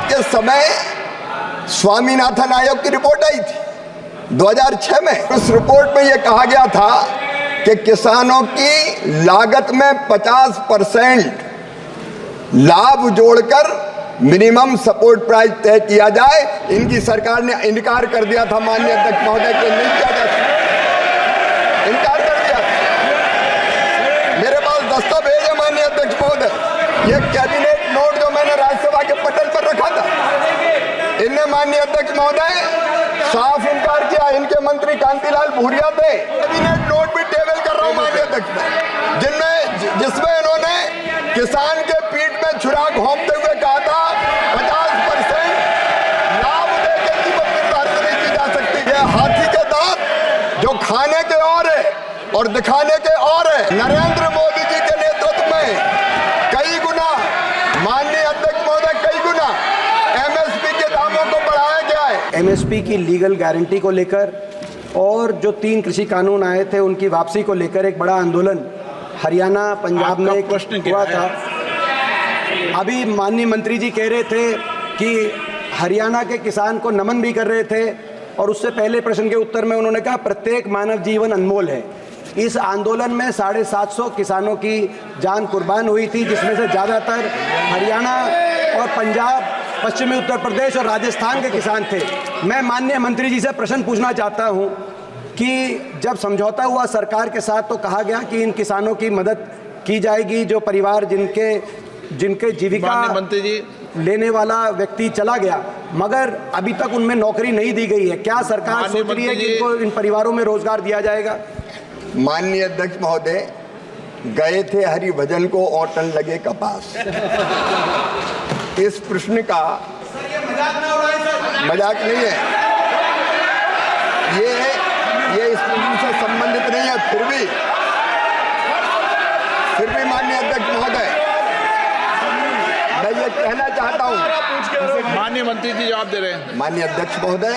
के समय स्वामीनाथन आयोग की रिपोर्ट आई थी 2006 में। उस रिपोर्ट में यह कहा गया था कि किसानों की लागत में 50% लाभ जोड़कर मिनिमम सपोर्ट प्राइस तय किया जाए। इनकी सरकार ने इनकार कर दिया था माननीय अध्यक्ष महोदय के नहीं किया जा सकता, इनकार कर दिया। मेरे पास दस्तावेज है माननीय अध्यक्ष महोदय, ये कैबिनेट नोट जो मैंने राज्यसभा के पटल पर रखा था, इनने माननीय अध्यक्ष महोदय साफ इनकार किया। इनके मंत्री कांतिलाल भूरिया थे, कैबिनेट नोट भी टेबल कर रहा हूं माननीय अध्यक्ष, जिसमें इन्होंने किसान के पीठ में छुरा घोंपते हुए कहा था 50% लाभ देकर कीमत निर्धारित नहीं की जा सकती। यह हाथी के दांत जो खाने के और है और दिखाने के और है। नरेंद्र मोदी जी के नेतृत्व में कई गुना, माननीय अध्यक्ष महोदय, कई गुना एमएसपी के दामों को बढ़ाया गया है। एमएसपी की लीगल गारंटी को लेकर और जो 3 कृषि कानून आए थे उनकी वापसी को लेकर एक बड़ा आंदोलन हरियाणा, पंजाब में प्रश्न हुआ था। अभी माननीय मंत्री जी कह रहे थे कि हरियाणा के किसान को नमन भी कर रहे थे, और उससे पहले प्रश्न के उत्तर में उन्होंने कहा प्रत्येक मानव जीवन अनमोल है। इस आंदोलन में 750 किसानों की जान कुर्बान हुई थी, जिसमें से ज़्यादातर हरियाणा और पंजाब, पश्चिमी उत्तर प्रदेश और राजस्थान के किसान थे। मैं माननीय मंत्री जी से प्रश्न पूछना चाहता हूँ कि जब समझौता हुआ सरकार के साथ तो कहा गया कि इन किसानों की मदद की जाएगी, जो परिवार जिनके जीविका मंत्री जी लेने वाला व्यक्ति चला गया, मगर अभी तक उनमें नौकरी नहीं दी गई है। क्या सरकार सोच रही है कि इनको, इन परिवारों में रोजगार दिया जाएगा? माननीय अध्यक्ष महोदय, गए थे हरिभजन को औटन लगे कपास। इस प्रश्न का मजाक नहीं है, ये इस प्रश्न से संबंधित नहीं है। फिर भी माननीय अध्यक्ष महोदय, मैं ये कहना चाहता हूं। माननीय मंत्री जी जवाब दे रहे हैं। माननीय अध्यक्ष महोदय,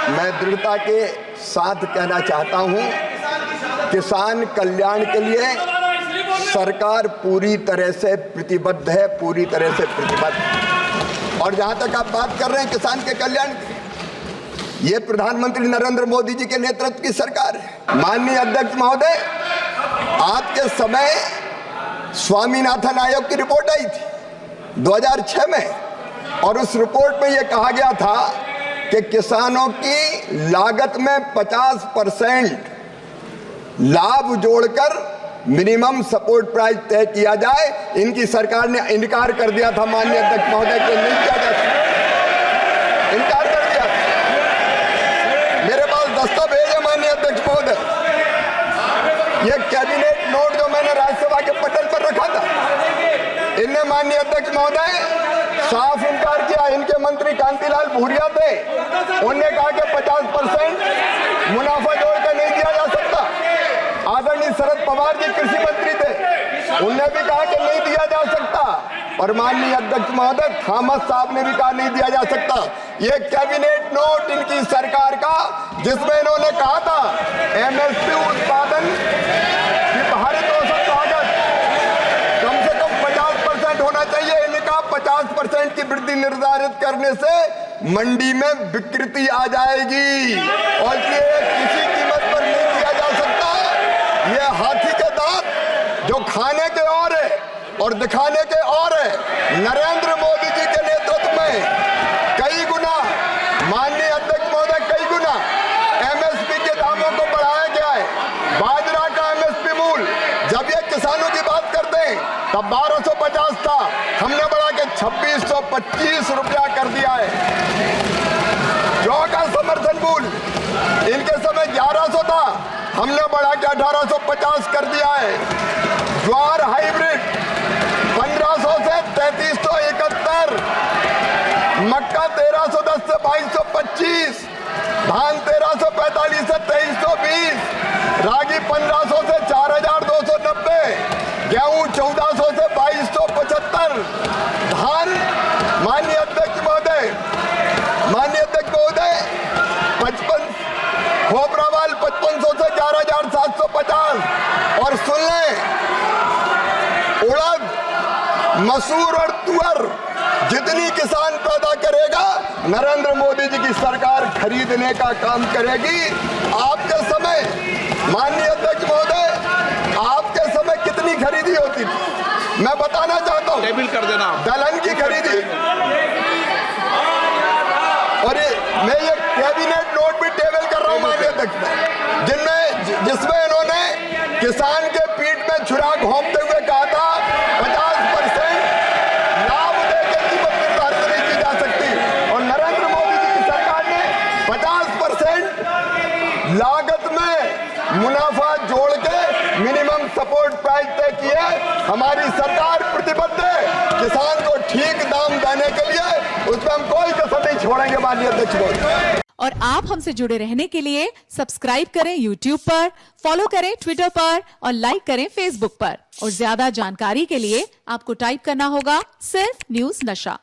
मैं दृढ़ता के साथ कहना चाहता हूं, किसान कल्याण के लिए सरकार पूरी तरह से प्रतिबद्ध है, पूरी तरह से प्रतिबद्ध। और जहां तक आप बात कर रहे हैं किसान के कल्याण की, ये प्रधानमंत्री नरेंद्र मोदी जी के नेतृत्व की सरकार है। माननीय अध्यक्ष महोदय, आपके समय स्वामीनाथन आयोग की रिपोर्ट आई थी 2006 में, और उस रिपोर्ट में यह कहा गया था कि किसानों की लागत में 50% लाभ जोड़कर मिनिमम सपोर्ट प्राइस तय किया जाए। इनकी सरकार ने इनकार कर दिया था माननीय अध्यक्ष महोदय के नहीं किया जा सकता, इनकार कर दिया। मेरे पास दस्तावेज है माननीय अध्यक्ष महोदय, ये कैबिनेट नोट जो मैंने राज्यसभा के पटल पर रखा था, इनने माननीय अध्यक्ष महोदय साफ इनकार किया। इनके मंत्री कांतिलाल भूरिया थे, उन्होंने कहा कि 50% मुनाफा जोड़कर नहीं दिया जा सकता। आदरणीय शरद पवार जी कृषि मंत्री थे, उन्होंने भी कहा कि नहीं दिया जा सकता। और माननीय अध्यक्ष महोदय थॉमस साहब ने भी कहा नहीं दिया जा सकता। ये कैबिनेट नोट इनकी सरकार का, जिसमें इन्होंने कहा था एमएसपी उत्पादन की भारित औसत लागत कम से कम 50% होना चाहिए। इनका 50% की वृद्धि निर्धारित करने से मंडी में विकृति आ जाएगी और ये किसी कीमत पर नहीं दिया जा सकता। ये हाथी के दांत जो खाने के और है और दिखाने के और है। नरेंद्र मोदी जी के नेतृत्व में कई गुना, माननीय अध्यक्ष महोदय, कई गुना एमएसपी के दामों को बढ़ाया गया है। बाजरा का एमएसपी मूल्य जब ये किसानों की बात करते हैं तब 1250 था, हमने बढ़ा के 2625 रुपया कर दिया है। जौ का समर्थन मूल्य इनके समय 1100 था, हमने बढ़ा के 1850 कर दिया है। ज्वार हाइब्रिड 1500 से 3371, मक्का 1310 से 2225, धान 1345 से 2320, रागी 1500 से 4290, गेहूं 1400 से 2275, धान माननीय अध्यक्ष महोदय 55, खोपरावाल 5500 से 11750। और सुन लें, उड़द, मसूर और तुअर जितनी किसान पैदा करेगा नरेंद्र मोदी जी की सरकार खरीदने का काम करेगी। आपके समय माननीय अध्यक्ष महोदय, आपके समय कितनी खरीदी होती थी मैं बताना चाहता हूं। टेबल कर देना, दलहन की खरीदी, और मैं ये कैबिनेट नोट भी टेबल कर रहा हूं माननीय अध्यक्ष, जिसमें इन्होंने किसान के पीठ में छुरा घोंपते हुए कहा था 50% लाभ देकर कीमत निर्धारित नहीं की जा सकती, और नरेंद्र मोदी जी की सरकार ने 50% लागत में मुनाफा जोड़ के मिनिमम सपोर्ट प्राइस तय किया। हमारी सरकार प्रतिबद्ध है किसान को ठीक दाम देने के लिए, उसमें हम कोई कसर नहीं छोड़ेंगे माननीय अध्यक्ष महोदय। और आप हमसे जुड़े रहने के लिए सब्सक्राइब करें YouTube पर, फॉलो करें Twitter पर और लाइक करें Facebook पर। और ज्यादा जानकारी के लिए आपको टाइप करना होगा सिर्फ न्यूज नशा।